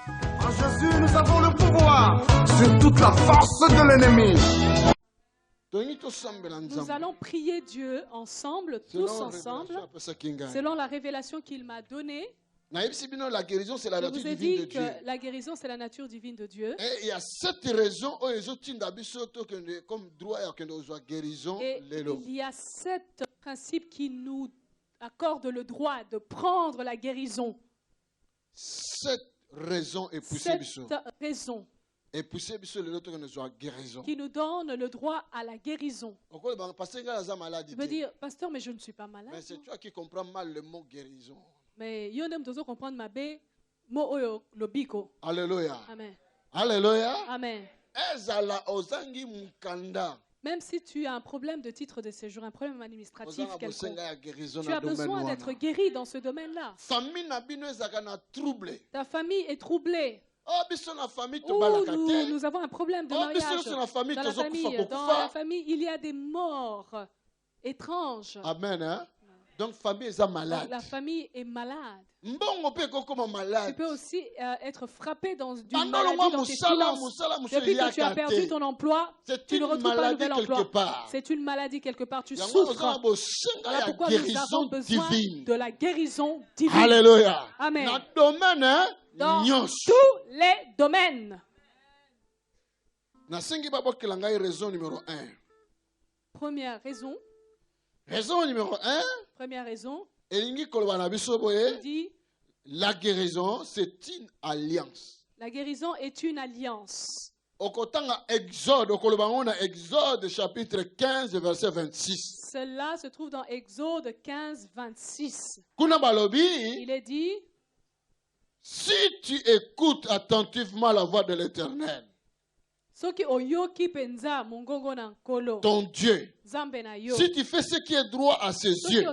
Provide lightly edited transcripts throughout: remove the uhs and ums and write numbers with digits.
En Jésus, nous avons le pouvoir sur toute la force de l'ennemi. Nous allons prier Dieu ensemble, tous ensemble, selon la révélation qu'il m'a donnée. Je vous ai dit que la guérison, c'est la nature divine de Dieu. Et il y a cette raison comme droit à guérison. Et il y a sept principes qui nous accordent le droit de prendre la guérison. Cette raison est poussée. Cette raison qui nous donne le droit à la guérison. Je veux dire, pasteur, mais je ne suis pas malade. Mais c'est toi qui comprends mal le mot guérison. Mais yo n'aime toujours comprendre ma bé mo oyo lobiko. Alléluia. Amen. Alléluia. Amen. Même si tu as un problème de titre de séjour, un problème administratif quelconque, tu as besoin d'être guéri dans ce domaine-là. Ta famille est troublée. Nous avons un problème de mariage. Dans la famille, il y a des morts étranges. Amen. Hein? Donc, la famille est malade. Tu peux aussi être frappé d'une maladie dans tes finances. Depuis que tu as perdu ton emploi, tu ne retrouves pas un nouvel emploi. C'est une maladie quelque part. Tu souffres. Voilà pourquoi nous avons besoin de la guérison divine. Alléluia. Amen. Dans tous les domaines. Raison numéro 1. Première raison. Raison numéro 1. Première raison. Il dit, la guérison, c'est une alliance. La guérison est une alliance. Exode chapitre 15, verset 26. Cela se trouve dans Exode 15, 26. Il est dit, si tu écoutes attentivement la voix de l'Éternel, ton Dieu, si tu fais ce qui est droit à ses yeux,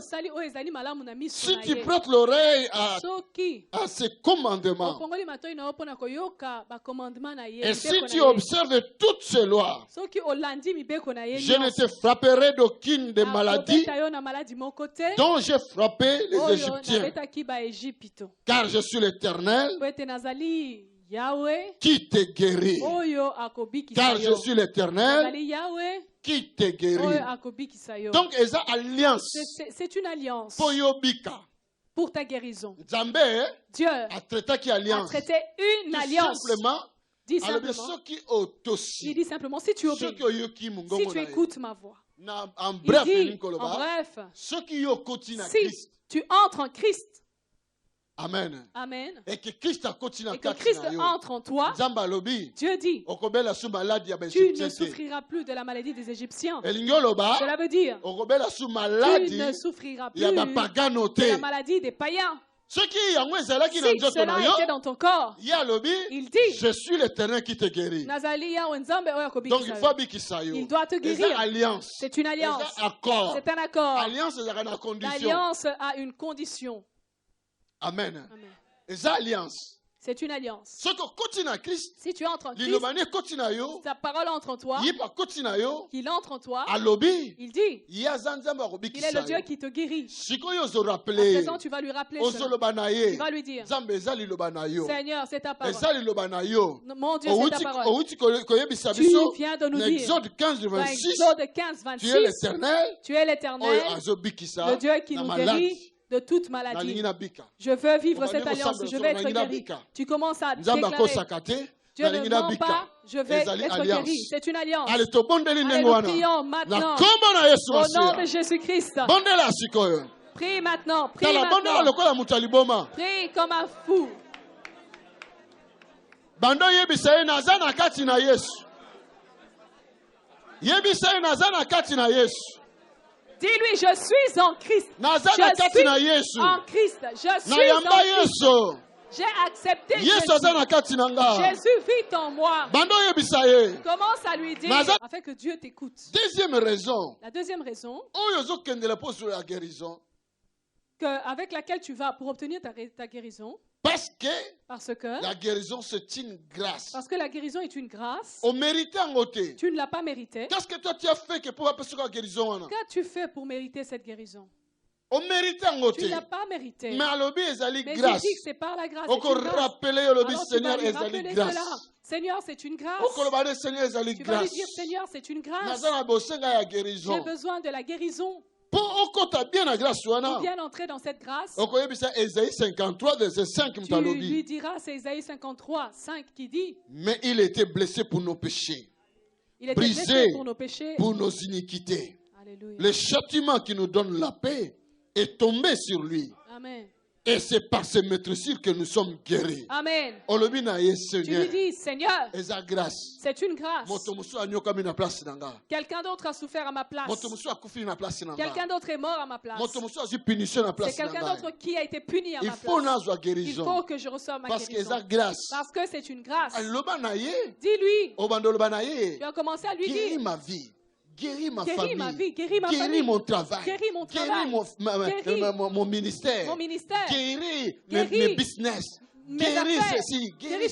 si tu prêtes l'oreille à ses commandements, et si tu observes toutes ces lois, je ne te frapperai d'aucune des maladies dont j'ai frappé les Égyptiens, car je suis l'Éternel qui te guérit, car je suis l'Éternel qui te guérit. Donc, c'est une alliance pour ta guérison. Dieu a traité une alliance. Il dit simplement, si tu obéis, si tu écoutes ma voix. En bref, si tu entres en Christ, Amen. Amen. Et que Christ entre en toi. Dieu dit, tu ne souffriras plus de la maladie des Égyptiens. Cela veut dire, tu ne souffriras plus de la maladie des païens. Si cela était dans ton corps, il dit, je suis l'Éternel qui te guérit. Donc il doit te guérir. C'est une alliance. C'est un accord. L'alliance a une condition. Amen. Alliance. C'est une alliance. Si tu entres en Christ, ta parole entre en toi. Il entre en toi. Il dit, il est le Dieu qui te guérit. À présent, tu vas lui rappeler cela. Tu vas lui dire, Seigneur, c'est ta parole. Mon Dieu, c'est ta parole. Tu viens de nous dire, Exode 15, dans 26, Exode 15, 26, tu es l'Éternel, le Dieu qui nous guérit de toute maladie. Je veux vivre cette alliance. Je vais être guéri. Tu commences à déclarer, Dieu ne ment pas, je vais être guéri. C'est une alliance. Allez, nous prions maintenant au nom de Jésus-Christ. Prie maintenant. Prie maintenant. Prie comme un fou. Dis-lui, je suis en Christ. Je suis en Christ. Je suis en Christ. J'ai accepté Jésus. Jésus vit en moi. Commence à lui dire afin que Dieu t'écoute. La deuxième raison avec laquelle tu vas pour obtenir ta guérison. Parce que la guérison, c'est une grâce. Parce que la guérison est une grâce. Tu ne l'as pas mérité. Qu'est-ce que toi tu as fait pour avoir la guérison? Qu'as-tu fait pour mériter cette guérison? Tu ne l'as pas mérité. Mais il dit que c'est par la grâce. Seigneur, c'est une grâce. Tu vas lui dire, Seigneur, c'est une grâce. J'ai besoin de la guérison. Pour bien entrer dans cette grâce, tu lui diras, c'est Ésaïe 53, 5 qui dit, mais il était blessé pour nos péchés, brisé pour nos péchés, pour nos iniquités. Alléluia. Le châtiment qui nous donne la paix est tombé sur lui. Amen. Et c'est par ces maîtresses que nous sommes guéris. Amen. Tu lui dis, Seigneur, c'est une grâce. Quelqu'un d'autre a souffert à ma place. Quelqu'un d'autre est mort à ma place. C'est quelqu'un d'autre qui a été puni à ma place. Il faut que je reçoive ma guérison. Parce que c'est une grâce. Dis-lui. Tu as commencé à lui dire. Guéris ma vie. Guéris ma famille, guéris mon travail, guéris mon ministère, guéris mes business, guéris ceci, guéris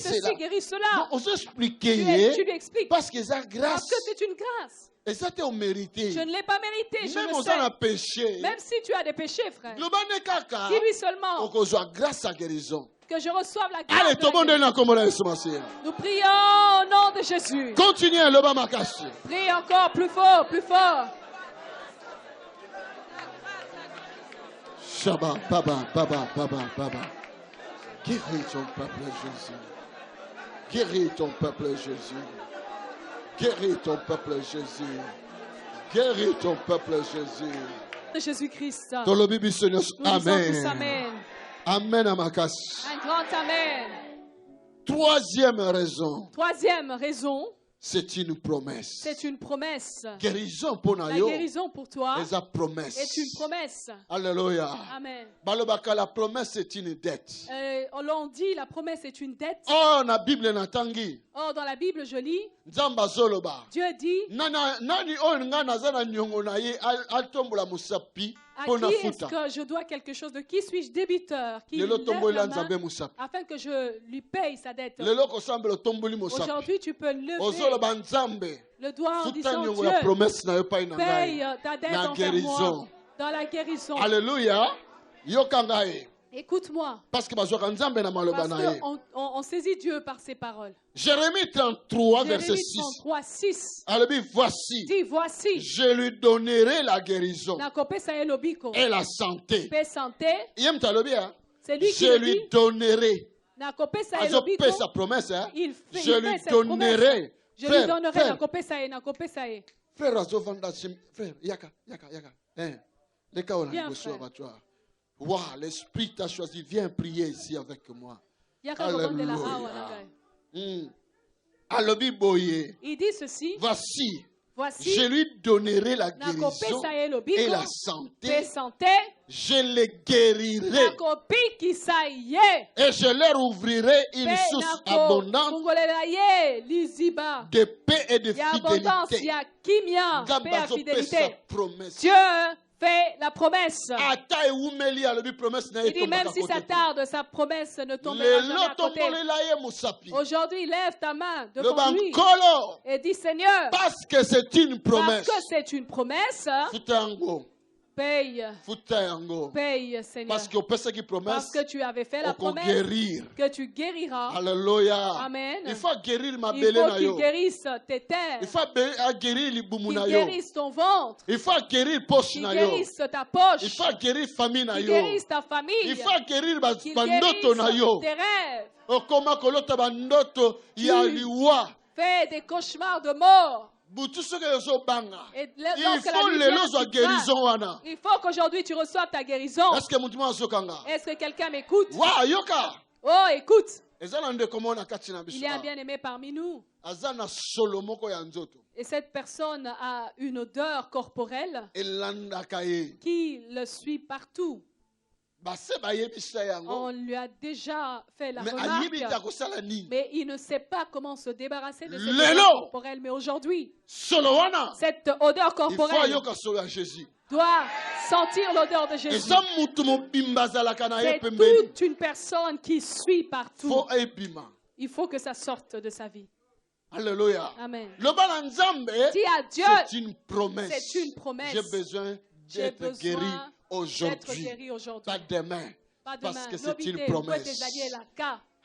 cela. On s'explique, tu lui expliques. Parce que c'est grâce. Parce que c'est une grâce. Et ça t'es mérité. Je ne l'ai pas mérité. Même on a péché. Même si tu as des péchés, frère. Dis-lui seulement. Grâce à guérison. Que je reçoive la grâce. Allez, tout le monde est là comme on est ce matin. Nous prions au nom de Jésus. Continuez, le bas makashi. Prie encore plus fort, plus fort. Shabbat, baba. Guéris ton peuple, Jésus. Guéris ton peuple, Jésus. Guéris ton peuple, Jésus. Guéris ton peuple, Jésus. De Jésus-Christ. Amen. Amen, Amakas. Un grand amen. Troisième raison. C'est une promesse. Guérison la guérison pour toi est une promesse. Alléluia. Amen. La promesse est une dette. On dit la promesse est une dette. Oh, dans la Bible, je lis. Dieu dit. À qui est-ce que je dois quelque chose? De qui suis-je débiteur? Qui lève la main afin que je lui paye sa dette? Aujourd'hui, tu peux lever le doigt en disant, Dieu, paye ta dette envers moi dans la guérison. Alléluia. Écoute-moi. Parce qu'on saisit Dieu par ses paroles. Jérémie 33, verset 6. Voici. Dis, voici. Je lui donnerai la guérison et la santé. C'est lui qui je lui donnerai. Sa promesse, je lui donnerai. Je lui donnerai. Frère, wow, l'Esprit t'a choisi. Viens prier ici avec moi. Alléluia. Il dit ceci. Voici, je lui donnerai la guérison et la santé. Je les guérirai. Et je leur ouvrirai une source abondante de paix et de fidélité. Dieu fait la promesse. Il dit même si ça tarde, sa promesse ne tombera jamais à côté. Aujourd'hui, lève ta main devant lui et dis, Seigneur, parce que c'est une promesse. Paye, Seigneur. Parce que tu avais fait la promesse que tu guériras. Alléluia. Amen. Il faut guérir ma Il faut qu'il guérisse tes terres. Il faut guérir les qu'il guérisse ton ventre. Il faut guérir qu'il guérisse ta poche. Il faut guérir famille. Qu'il guérisse ta famille. Il faut guérir qu'il guérisse tes rêves. Fais des cauchemars de mort. Il faut qu'aujourd'hui tu reçoives ta guérison. Est-ce que quelqu'un m'écoute? Oh, écoute. Il y a un bien-aimé parmi nous. Et cette personne a une odeur corporelle qui le suit partout. On lui a déjà fait la remarque, mais il ne sait pas comment se débarrasser de cette odeur corporelle. Mais aujourd'hui, cette odeur corporelle doit sentir l'odeur de Jésus. C'est toute une personne qui suit partout. Il faut que ça sorte de sa vie. Alléluia. Amen. Dis à Dieu, c'est une promesse. J'ai besoin d'être guéri aujourd'hui, pas demain, parce que c'est une promesse.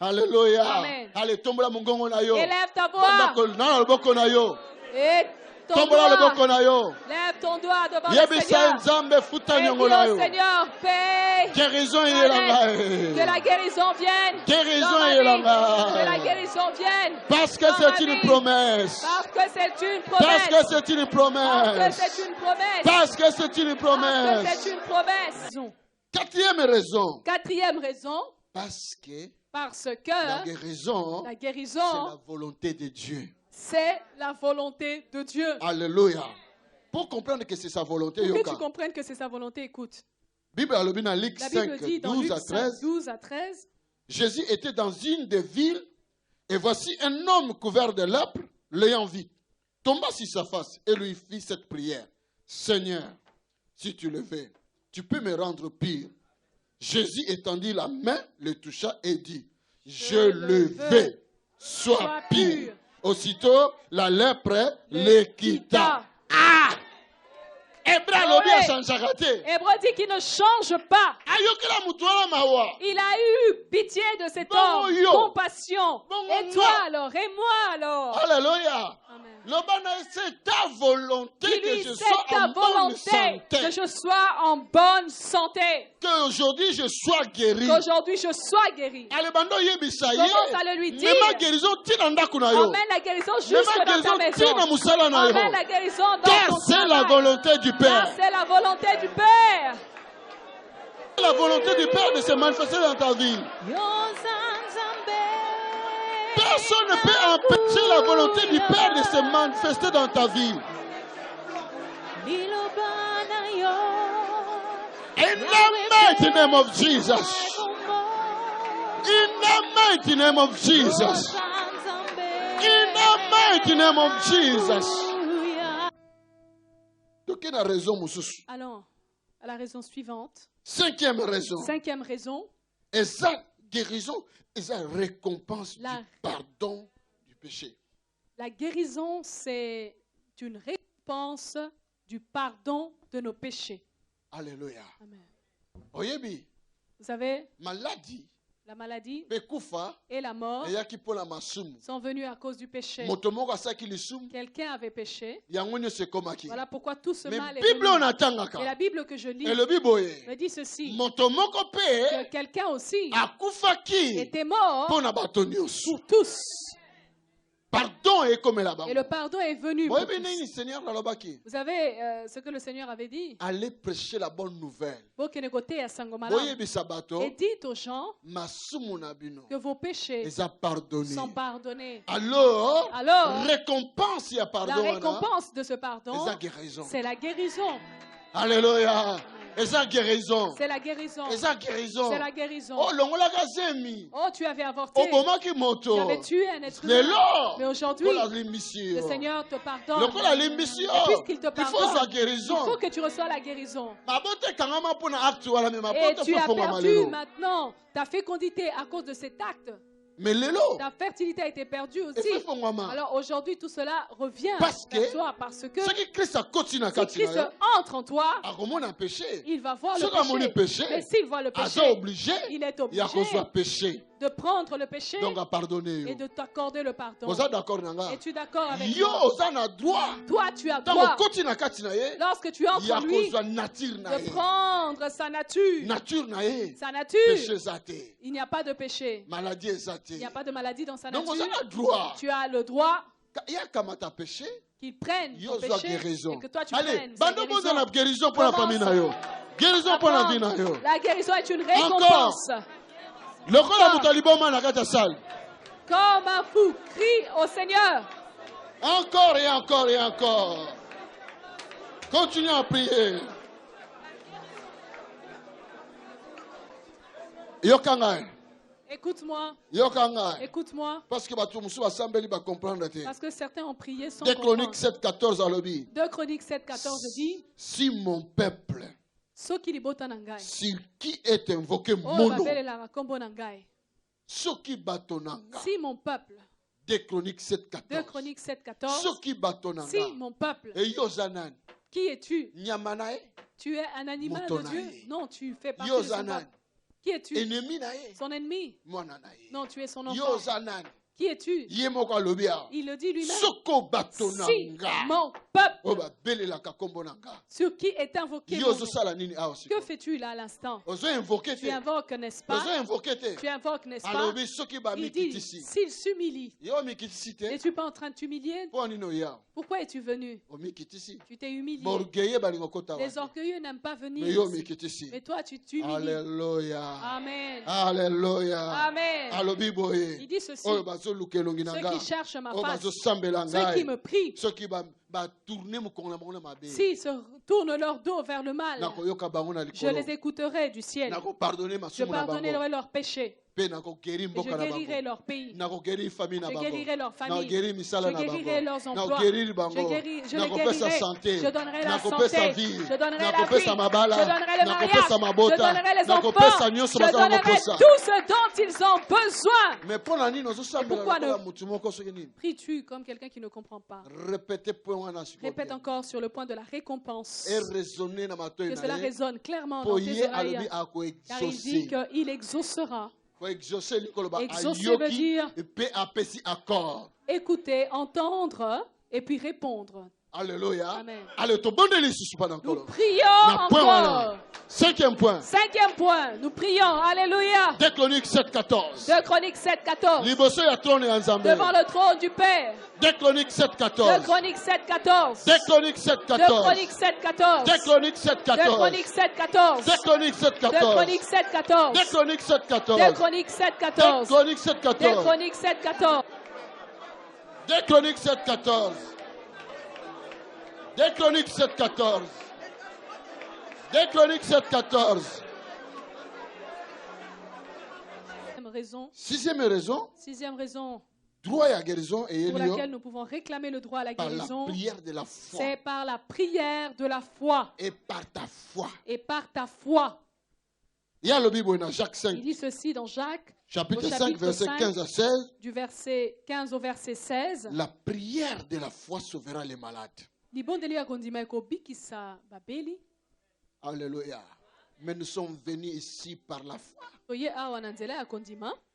Alléluia. Allez, tombe la mongongo na yo. Élève ta voix. Et ton doigt. Lève ton doigt devant le Seigneur. Et dis au Seigneur, paix. Guérison que la guérison vienne. Que la guérison vienne. Parce que c'est une promesse. Parce que c'est une promesse. Parce que c'est une promesse. Parce que c'est une promesse. Parce que c'est une promesse. Parce que c'est une promesse. Quatrième raison. Parce que la guérison, c'est la volonté de Dieu. C'est la volonté de Dieu. Alléluia. Pour comprendre que c'est sa volonté, pour que tu comprennes que c'est sa volonté, écoute. La Bible dit dans Luc 5, 12 à 13, Jésus était dans une des villes et voici un homme couvert de lèpre, l'ayant vu, tomba sur sa face et lui fit cette prière. Seigneur, si tu le veux, tu peux me rendre pire. Jésus étendit la main, le toucha et dit, je le veux, sois pur. Aussitôt, la lèpre le quitta. Ah! Hébreu dit qu'il ne change pas. Il a eu pitié de cet homme, compassion. Et toi alors, et moi alors. Alléluia. C'est ta volonté que je sois en bonne santé. Que je sois en bonne santé. Qu'aujourd'hui je sois guéri. Qu'aujourd'hui je sois guéri. Commence à le lui dire. Emmène la guérison jusque dans ta maison. Emmène la guérison dans ton travail. C'est la volonté du Père. C'est la volonté du Père. La volonté du Père de se manifester dans ta vie. Personne ne peut empêcher la volonté du Père de se manifester dans ta vie. In the mighty name of Jesus. In the mighty name of Jesus. In the mighty name of Jesus. Alors, à la raison suivante. Cinquième raison. Et ça, guérison, et ça récompense du pardon du péché. La guérison, c'est une récompense du pardon de nos péchés. Alléluia. Amen. Vous savez, la maladie et la mort sont venus à cause du péché. Quelqu'un avait péché. Voilà pourquoi tout ce mal est venu. Et la Bible que je lis me dit ceci. Que quelqu'un aussi était mort pour tous. Et le pardon est venu. Vous savez ce que le Seigneur avait dit? Allez prêcher la bonne nouvelle. Et dites aux gens que vos péchés sont pardonnés. Alors la récompense de ce pardon, c'est la guérison. Alléluia. Et ça guérison. C'est la guérison. Et ça guérison. C'est la guérison. Oh, tu avais avorté. Tu avais tué un être humain. Mais aujourd'hui, le Seigneur te pardonne. Et puisqu'il te pardonne, il faut que tu reçois la guérison. Et tu as perdu maintenant ta fécondité à cause de cet acte. Mais ta fertilité a été perdue aussi. Alors aujourd'hui, tout cela revient vers toi parce que si Christ entre en toi, il va voir le péché. Mais s'il voit le péché, il est obligé de prendre le péché et de t'accorder le pardon. Es-tu d'accord avec moi? Toi, tu as droit, lorsque tu entres en lui, de prendre sa nature. Sa nature. Il n'y a pas de péché. Il n'y a pas de maladie dans sa nature. Tu as le droit qu'ils prennent ton péché et que toi tu prennes sa guérison. La guérison est une récompense. Comme un fou, crie au Seigneur. Encore et encore et encore. Continuez à prier. Écoute-moi. Écoute-moi. Parce que certains ont prié sans 2 Chroniques 7:14 à l'objet. 2 Chroniques 7:14 dit. Si mon peuple, si qui est invoqué mon nom, si mon peuple, 2 Chroniques 7:14, si mon peuple, Qui es-tu? Tu es un animal de Dieu? Non, tu fais partie de son peuple. Qui es-tu? Son ennemi? Non, tu es son enfant. Qui es-tu? Il le dit lui-même. Si mon peuple sur qui est invoqué mon nom. Que fais-tu là à l'instant? Tu invoques, n'est-ce pas? Tu invoques, n'est-ce pas? Il dit, s'il s'humilie. Es-tu pas en train de t'humilier? Pourquoi es-tu venu? Tu t'es humilié. Les orgueilleux n'aiment pas venir. Mais toi, tu t'humilies. Alléluia. Amen. Alléluia. Amen. Il dit ceci. Ceux qui cherchent ma face, ceux qui me prient, s'ils se tournent leur dos vers le mal, je les écouterai du ciel. Je pardonnerai leurs péchés. Et je guérirai leur pays. Je guérirai leur famille. Je guérirai leurs emplois. Je les guérirai. Je donnerai la santé. Je donnerai la vie. Je donnerai le mariage. Je donnerai les enfants. Je donnerai tout ce dont ils ont besoin. Mais pourquoi ne pries-tu comme quelqu'un qui ne comprend pas? Répète encore sur le point de la récompense. Que cela résonne clairement dans tes oreilles. Car il dit qu'il exaucera. Exaucer veut dire écouter, entendre et puis répondre. Alléluia. Amen. Nous prions encore. Cinquième point. Nous prions. Alléluia. 2 Chroniques 7:14. 2 Chroniques 7:14. Devant le trône du Père. 2 Chroniques 7:14. 2 Chroniques 7:14. 2 Chroniques 7:14. 2 Chroniques 7:14. 2 Chroniques 7:14. 2 Chroniques 7:14. 2 Chroniques 7:14. 2 Chroniques 7:14. 2 Chroniques 7:14. 2 Chroniques 7:14. 2 Chroniques 7:14. 2 Chroniques 7:14. 2 Chroniques 7:14. 2 Chroniques 7:14. Sixième raison. Droit à guérison pour laquelle nous pouvons réclamer le droit à la guérison. Par la prière de la foi. C'est par la prière de la foi. Et par ta foi. Et par ta foi. Il y a le Bible dans Jacques 5. Il dit ceci dans Jacques. Chapitre 5, verset 15 à 16. Du verset 15 au verset 16. La prière de la foi sauvera les malades. Alléluia. Mais nous sommes venus ici par la foi.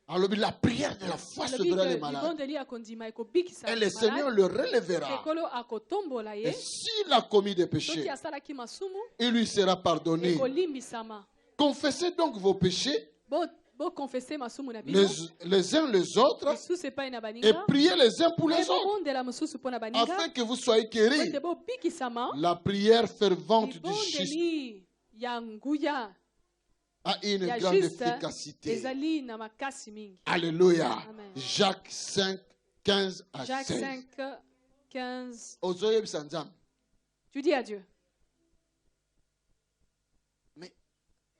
Alors la prière de la foi sauvera les malades. Et le Seigneur le relèvera. Et s'il a commis des péchés, il lui sera pardonné. Confessez donc vos péchés les uns les autres et priez les uns pour les autres afin que vous soyez guéris. La prière fervente du juste a une grande efficacité. Alléluia. Jacques 5, 15 à 16. Jacques 5, 15. Tu dis à Dieu.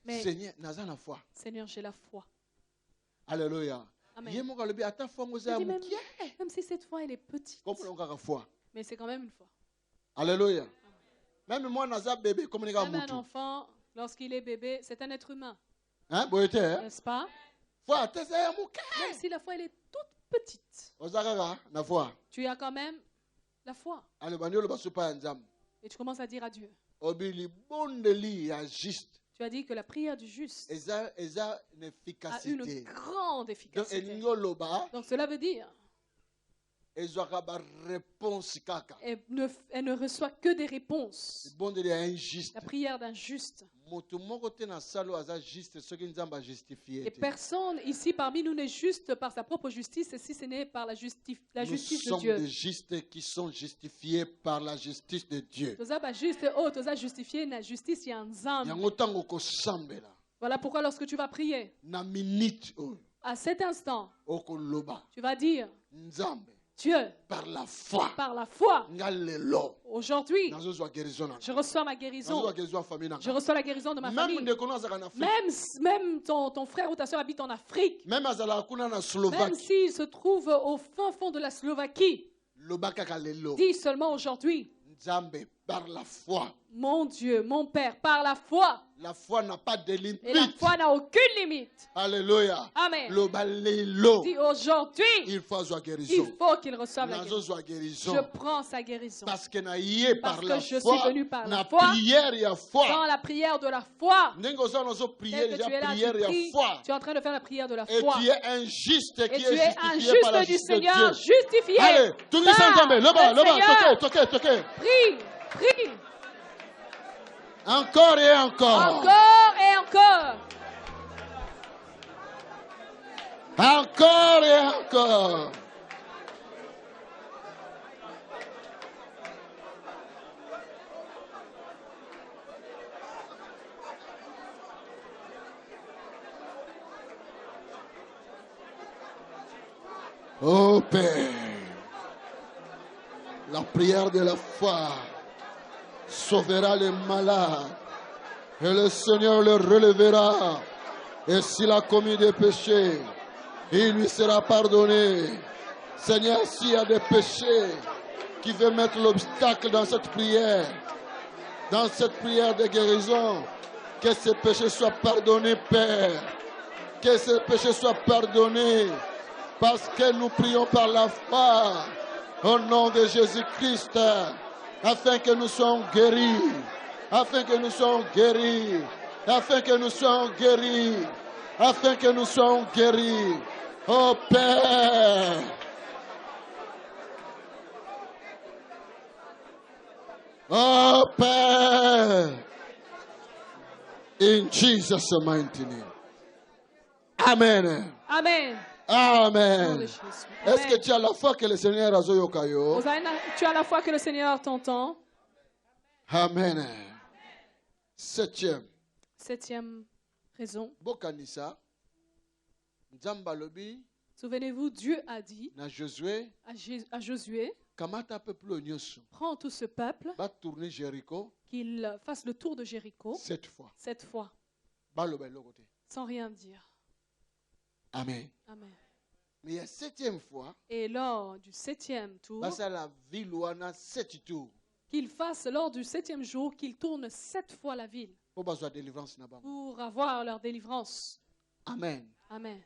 Mais Seigneur, j'ai la foi. Alléluia. Amen. Même si cette foi elle est petite. Mais c'est quand même une foi. Alléluia. Même un enfant, lorsqu'il est bébé, c'est un être humain. Hein? N'est-ce pas? Même si la foi elle est toute petite. Tu as quand même la foi. Et tu commences à dire à Dieu. Tu as dit que la prière du juste a une grande efficacité. Donc cela veut dire elle ne reçoit que des réponses. La prière d'un juste. Et personne ici parmi nous n'est juste par sa propre justice, si ce n'est par la justice de Dieu. Nous sommes des justes qui sont justifiés par la justice de Dieu. Voilà pourquoi lorsque tu vas prier, à cet instant, tu vas dire Dieu, par la foi, aujourd'hui, je reçois ma guérison. Je reçois la guérison de ma famille. Même ton frère ou ta soeur habite en Afrique. Même s'il se trouve au fin fond de la Slovaquie. Dis seulement aujourd'hui par la foi. Mon Dieu, mon Père, par la foi. La foi n'a pas de limite. Et la foi n'a aucune limite. Alléluia. Amen. Dis aujourd'hui, il faut qu'il reçoive la guérison. Je prends sa guérison. Parce que je suis venu par la foi. Dans la prière de la foi. Tu es en train de faire la prière de la foi. Et tu es un juste qui est justifié par la justice du Seigneur, justifié. Allez, tout le monde, toquez. Prie. Encore et encore. Encore et encore. Encore et encore. Oh Père, la prière de la foi sauvera les malades et le Seigneur le relèvera. Et s'il a commis des péchés, il lui sera pardonné. Seigneur, s'il y a des péchés qui veulent mettre l'obstacle dans cette prière de guérison, que ces péchés soient pardonnés, Père. Que ces péchés soient pardonnés. Parce que nous prions par la foi au nom de Jésus-Christ, afin que nous soyons guéris, afin que nous soyons guéris, afin que nous soyons guéris, afin que nous soyons guéris. Oh Père, oh Père, in Jesus' mighty name. Amen. Amen. Amen. Est-ce que tu as la foi que le Seigneur a zoyokayo? Tu as la foi que le Seigneur t'entend? Amen. Septième raison. Bokanisa. Souvenez-vous, Dieu a dit à Josué, prends tout ce peuple, qu'il fasse le tour de Jéricho 7 fois, sans rien dire. Amen. Amen. Mais il y a 7e fois. Et lors du 7e tour, qu'il fasse lors du 7e jour, qu'il tourne 7 fois la ville pour avoir leur délivrance. Amen. Amen.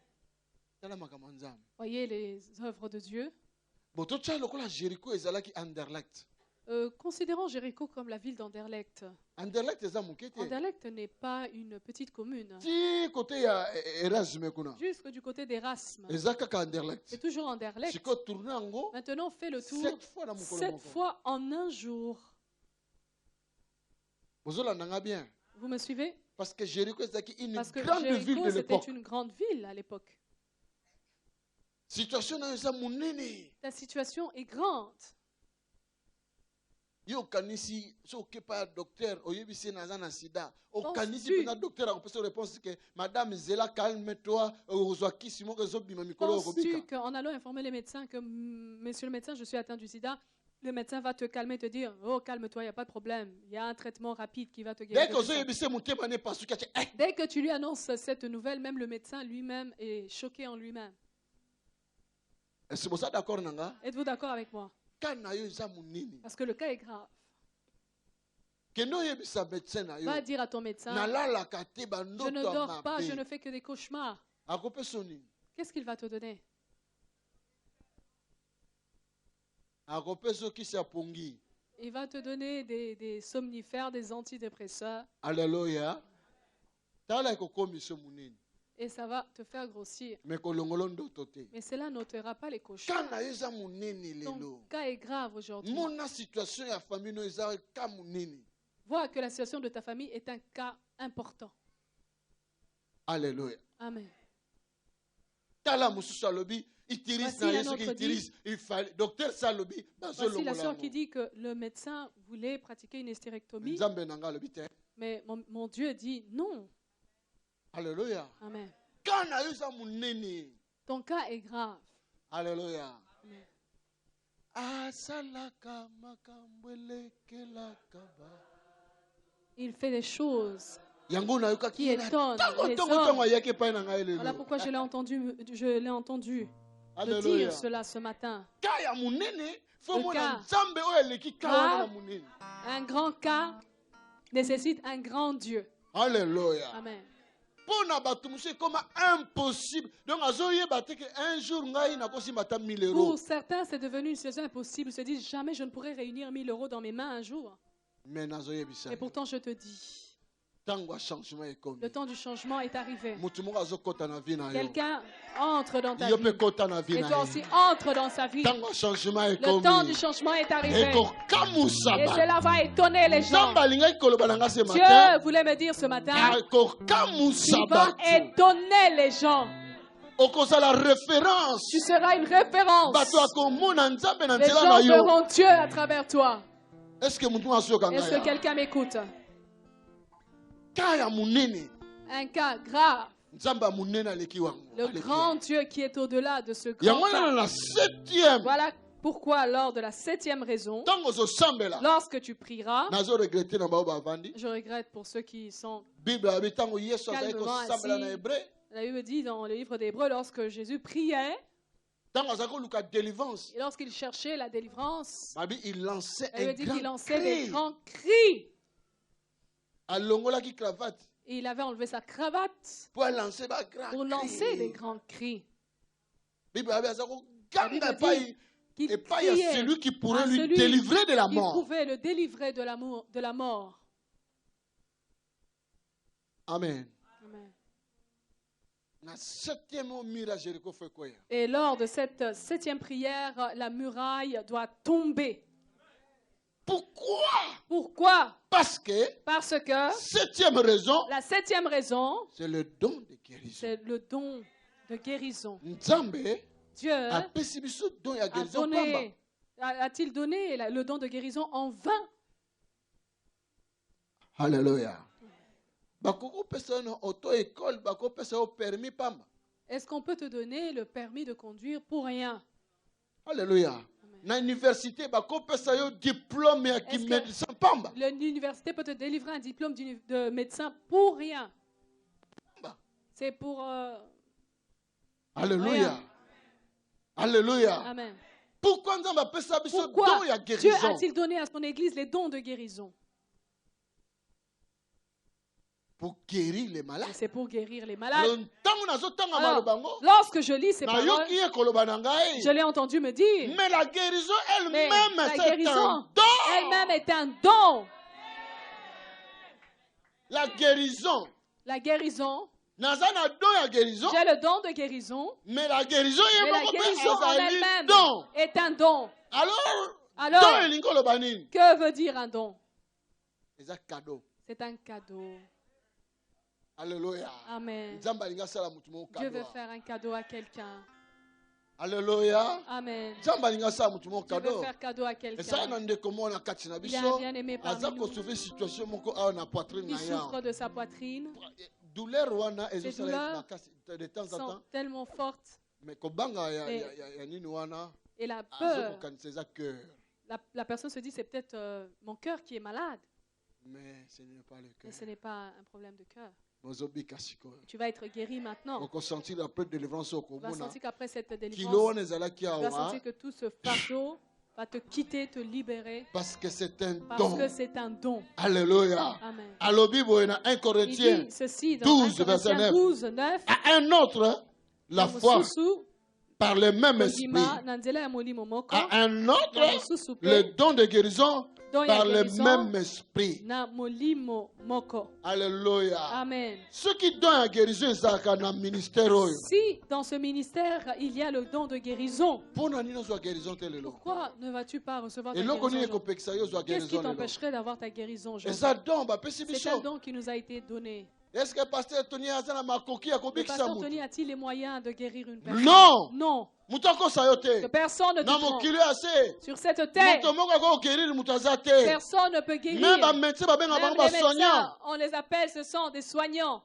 Voyez les œuvres de Dieu. Considérons Jéricho comme la ville d'Anderlecht. Anderlecht n'est pas une petite commune. Jusque du côté d'Erasme. C'est toujours Anderlecht. Maintenant, fais le tour 7 fois en un jour. Vous me suivez? Parce que Jéricho c'était une grande ville à l'époque. La situation est grande. Penses-tu qu'en allant informer les médecins que monsieur le médecin, je suis atteint du sida, le médecin va te calmer et te dire oh calme-toi, il n'y a pas de problème, il y a un traitement rapide qui va te guérir. Dès que tu lui annonces cette nouvelle, même le médecin lui-même est choqué en lui-même. Êtes-vous d'accord avec moi? Parce que le cas est grave. Va dire à ton médecin, je ne dors pas, je ne fais que des cauchemars. Qu'est-ce qu'il va te donner? Il va te donner des somnifères, des antidépresseurs. Alléluia. Et ça va te faire grossir. Mais cela n'ôtera pas les cauchemars. Ton cas est grave aujourd'hui. Vois que la situation de ta famille est un cas important. Alléluia. Amen. Voici la sœur qui dit que le médecin voulait pratiquer une hystérectomie. Mais mon Dieu dit non. Alléluia. Amen. Ton cas est grave. Alléluia. Il fait des choses qui étonnent les hommes. Voilà pourquoi je l'ai entendu. de dire cela ce matin. Un grand cas nécessite un grand Dieu. Alléluia. Amen. Pour certains, c'est devenu une situation impossible. Ils se disent, jamais je ne pourrai réunir 1000 € dans mes mains un jour. Et pourtant, je te dis, le temps du changement est arrivé. Quelqu'un entre dans ta vie. Et toi aussi, entre dans sa vie. Le temps du changement est arrivé. Et cela va étonner les gens. Dieu voulait me dire ce matin, il va étonner les gens. Tu seras une référence. Les gens verront Dieu à travers toi. Est-ce que quelqu'un m'écoute? Un cas grave. Le grand Dieu qui est au-delà de ce grand cas. Voilà pourquoi, lors de la 7e raison, lorsque tu prieras, je regrette pour ceux qui sont calmement assis. La Bible dit dans le livre d'Hébreux, lorsque Jésus priait, et lorsqu'il cherchait la délivrance, il lançait des grands cris. Et il avait enlevé sa cravate pour lancer des grands cris. La Bible dit qu'il priait celui qui pourrait lui délivrer de la mort. Qui pouvait le délivrer de la mort. Amen. Et lors de cette 7e prière, la muraille doit tomber. Pourquoi? Parce que la 7e raison, c'est le don de guérison. C'est le don de guérison. Dieu a-t-il donné le don de guérison en vain? Alléluia. Est-ce qu'on peut te donner le permis de conduire pour rien? Alléluia. L'université peut te délivrer un diplôme de médecin pour rien. C'est pour Alléluia. Rien. Alléluia. Amen. Pourquoi Dieu a-t-il donné à son église les dons de guérison? Pour guérir les malades. C'est pour guérir les malades. Alors, lorsque je lis ces paroles, je l'ai entendu me dire, mais la guérison elle-même est un don. La guérison. J'ai le don de guérison. Mais la guérison en elle-même est un don. Alors, que veut dire un don? C'est un cadeau. Alléluia. Amen. Dieu veut faire un cadeau à quelqu'un. Alléluia. Amen. Dieu veut faire cadeau à quelqu'un. Il y a un bien-aimé parmi nous. Il souffre de sa poitrine. Ces douleurs sont tellement fortes. Et la peur. La personne se dit, c'est peut-être mon cœur qui est malade. Mais ce n'est pas le cœur. Mais ce n'est pas un problème de cœur. Tu vas être guéri maintenant. Tu vas sentir qu'après cette délivrance, tu vas sentir que tout ce fardeau va te quitter, te libérer. Parce que c'est un don. Alléluia. Amen. À 1 Corinthiens 12, verset 9. À un autre, la foi par le même esprit. À un autre, le don de guérison par le même esprit. Alléluia. Amen. Ceux qui donnent la guérison, c'est un ministère. Si dans ce ministère, il y a le don de guérison, pourquoi ne vas-tu pas recevoir ta guérison? Qu'est-ce qui t'empêcherait d'avoir ta guérison? C'est un don qui nous a été donné. Est-ce que pasteur Tony a t-il les moyens de guérir une personne? Non. Que personne ne te trompe. Sur cette terre, personne ne peut guérir. Même les médecins, on les appelle, ce sont des soignants.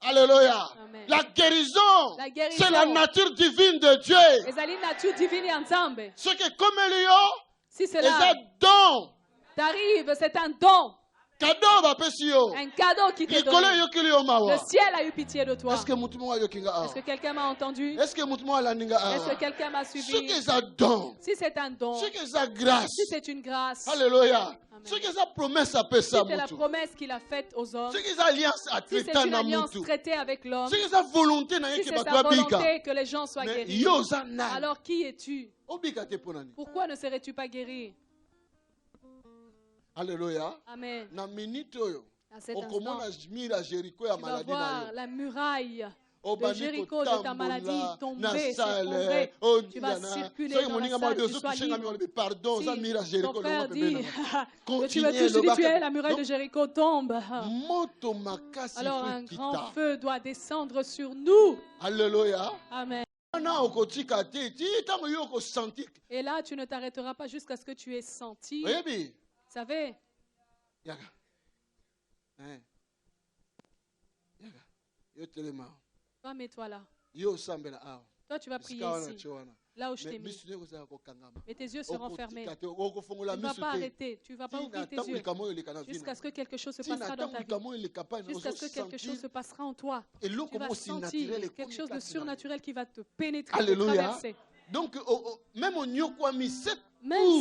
Alléluia. Amen. La guérison, c'est la nature divine de Dieu. Ce qui est comme Léo, si cela don. t'arrive, c'est un don. Un cadeau qui t'est donné. Le ciel a eu pitié de toi. Est-ce que quelqu'un m'a entendu? Est-ce que quelqu'un m'a suivi? Si c'est un don, si c'est une grâce, alléluia. Si c'est la promesse qu'il a faite aux hommes, si c'est une alliance traitée avec l'homme, si c'est sa volonté que les gens soient guéris, alors qui es-tu? Pourquoi ne serais-tu pas guéri? Alléluia. Amen. À cet instant, tu vas voir la muraille de Jéricho de ta maladie tomber, s'effondrer. Tu vas circuler dans la salle, tu sois libre. Si ton frère dit que tu veux tuer, la muraille de Jéricho tombe. Alors un grand feu doit descendre sur nous. Alléluia. Amen. Et là, tu ne t'arrêteras pas jusqu'à ce que tu aies senti. Vous savez? Toi, mets-toi là. Toi, tu vas prier ici. Là où je t'ai mis. Mais tes yeux seront fermés. Tu ne vas pas arrêter. Tu ne vas pas ouvrir tes yeux. Jusqu'à ce que quelque chose se passera dans ta vie. Jusqu'à ce que quelque chose se passera en toi. Tu vas sentir quelque chose de surnaturel qui va te pénétrer, te traverser. Donc, même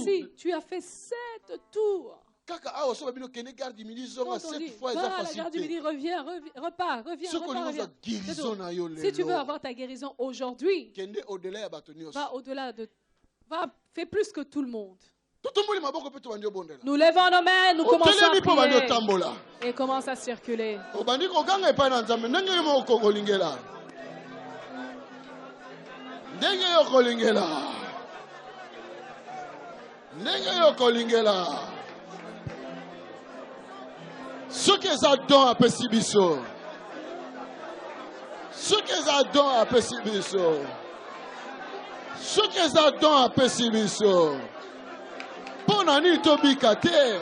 si tu as fait 7 tours, quand on dit, va à la gare du midi, reviens, repars. Si tu veux avoir ta guérison aujourd'hui, fais plus que tout le monde. Nous levons nos mains, nous commençons à prier et commence à circuler. Ce qu'ils adorent à Pessibiso. Ce qu'ils adorent à Pessibiso. Ce qu'ils adorent à Pessibiso. Ponani Tobikate.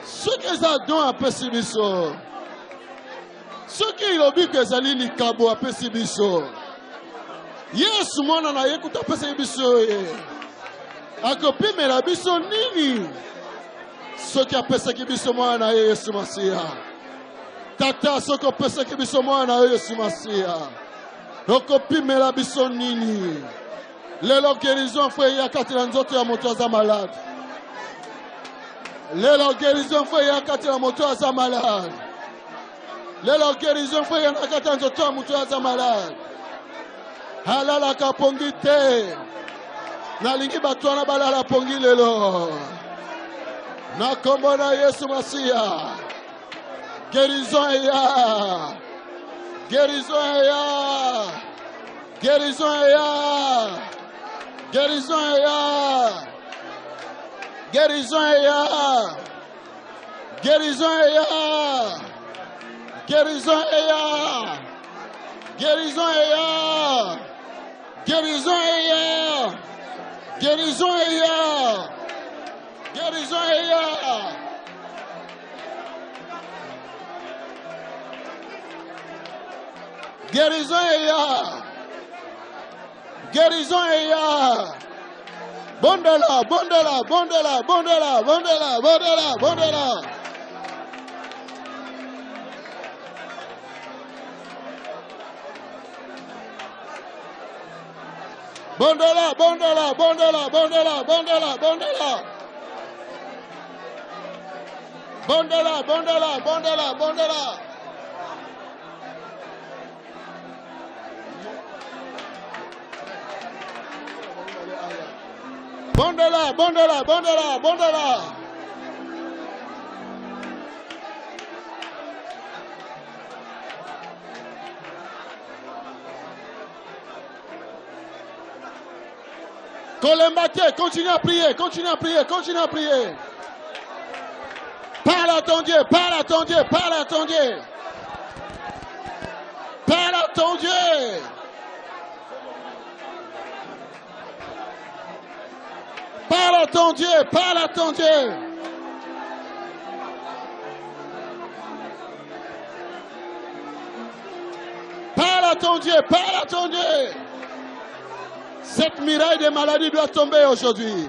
Ce qu'ils adorent à Pessibiso. Ce qu'ils ont vu que Zali Likabo à Pessibiso. Yes, mon ana écoute à Pessibiso. Akopi Melabiso Nini. Ce qui a persécuté Bissomo na Yesu Masia. Tata ce qui a persécuté Bissomo na Yesu Masia. Okopi mela biso nini. Lelo guérison frère yakati na nzoto ya moto aza malade. Lelo guérison frère yakati na moto aza malade. Lelo guérison frère yakati na nzoto ya moto aza malade. Halala kapongi te. Nalingi batwana balala pongi lelo. Na komona Yesu Masia. Guérison ya. Guérison ya. Guérison ya. Guérison ya. Guérison ya. Guérison ya. Guérison ya. Guérison ya. Guérison ya. Guérison ya. Guérison ya. Guérison ya. Guérison ya. Bondela, bondela, bondela, bondela, bondela, bondela, bondela. Bondela, bondela, bondela, bondela, bondela, bondela. Bondela, bondela, bondela, bondela. Bondela, bondela, bondela, bondela. Colembate, continue à prier, continue à prier, continue à prier. Parle à ton Dieu, parle à ton Dieu, parle à ton Dieu. Parle à ton Dieu. Parle à ton Dieu, parle à ton Dieu. Parle à ton Dieu, parle à ton Dieu. Cette muraille de maladie doit tomber aujourd'hui.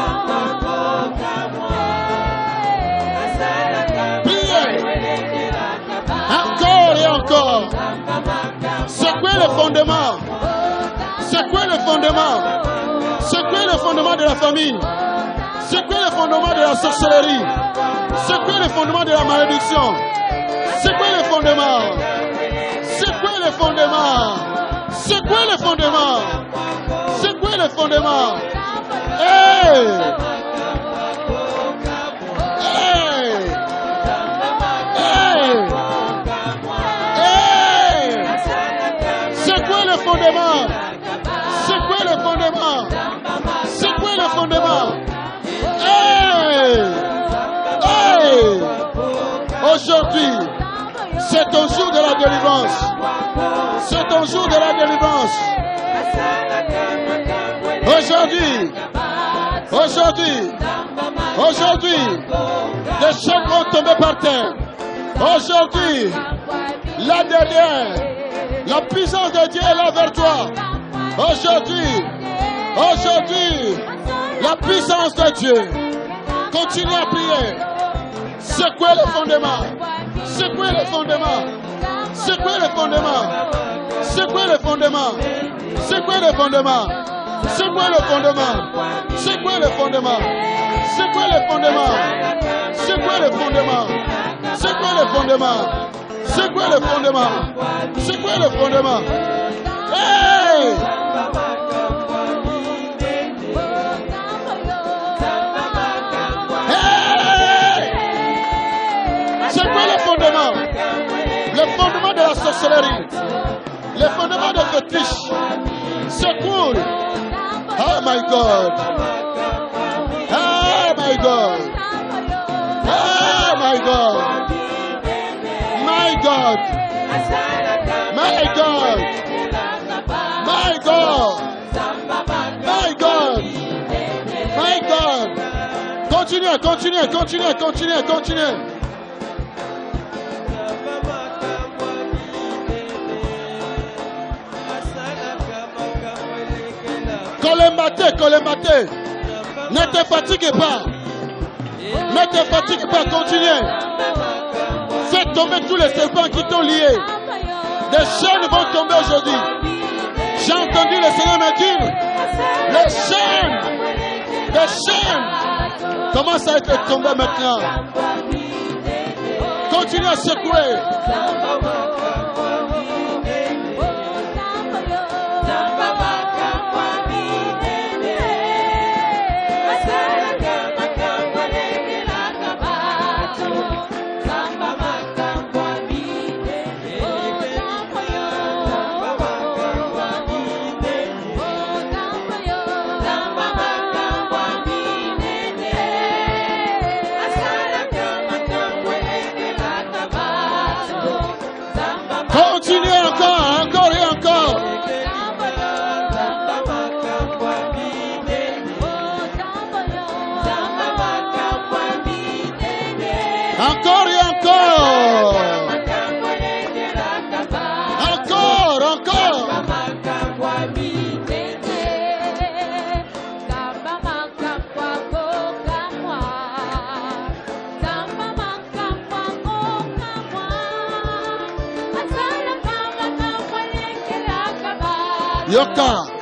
fondements. C'est quoi le fondement? C'est quoi le fondement de la famille? C'est quoi le fondement de la sorcellerie? C'est quoi le fondement de la malédiction? C'est quoi le fondement? C'est quoi le fondement? C'est quoi le fondement? C'est quoi le fondement? Hey! Hey! Hey! Hey! C'est quoi le fondement? C'est quoi le fondement? C'est quoi le fondement? Hey! Hey! Aujourd'hui, c'est ton jour de la délivrance. C'est ton jour de la délivrance. Aujourd'hui, des chaînes vont tomber par terre. Aujourd'hui, la dernière, la puissance de Dieu est là vers toi. Aujourd'hui, la puissance de Dieu. Continue à prier. C'est quoi le fondement? C'est quoi le fondement? C'est quoi le fondement? C'est quoi le fondement? C'est quoi le fondement? C'est quoi le fondement? C'est quoi le fondement? C'est quoi le fondement? C'est quoi le fondement? C'est quoi le fondement? C'est quoi le fondement? C'est quoi le fondement? Hey! C'est quoi le fondement? Le fondement de la sorcellerie. Le fondement de fétiche. C'est cool. Oh my God. Oh my God. Oh my God. My God. My God. My God. My God. My God. Continuez. Colombaté. Ne te fatigue pas. Continuez. Fais tomber tous les serpents qui t'ont lié. Des chaînes vont tomber aujourd'hui. J'ai entendu le Seigneur me dire, les chaînes commencent à être tombées maintenant. Continuez à secouer. Continuez encore et encore. Encore et encore. Encore. Yoka.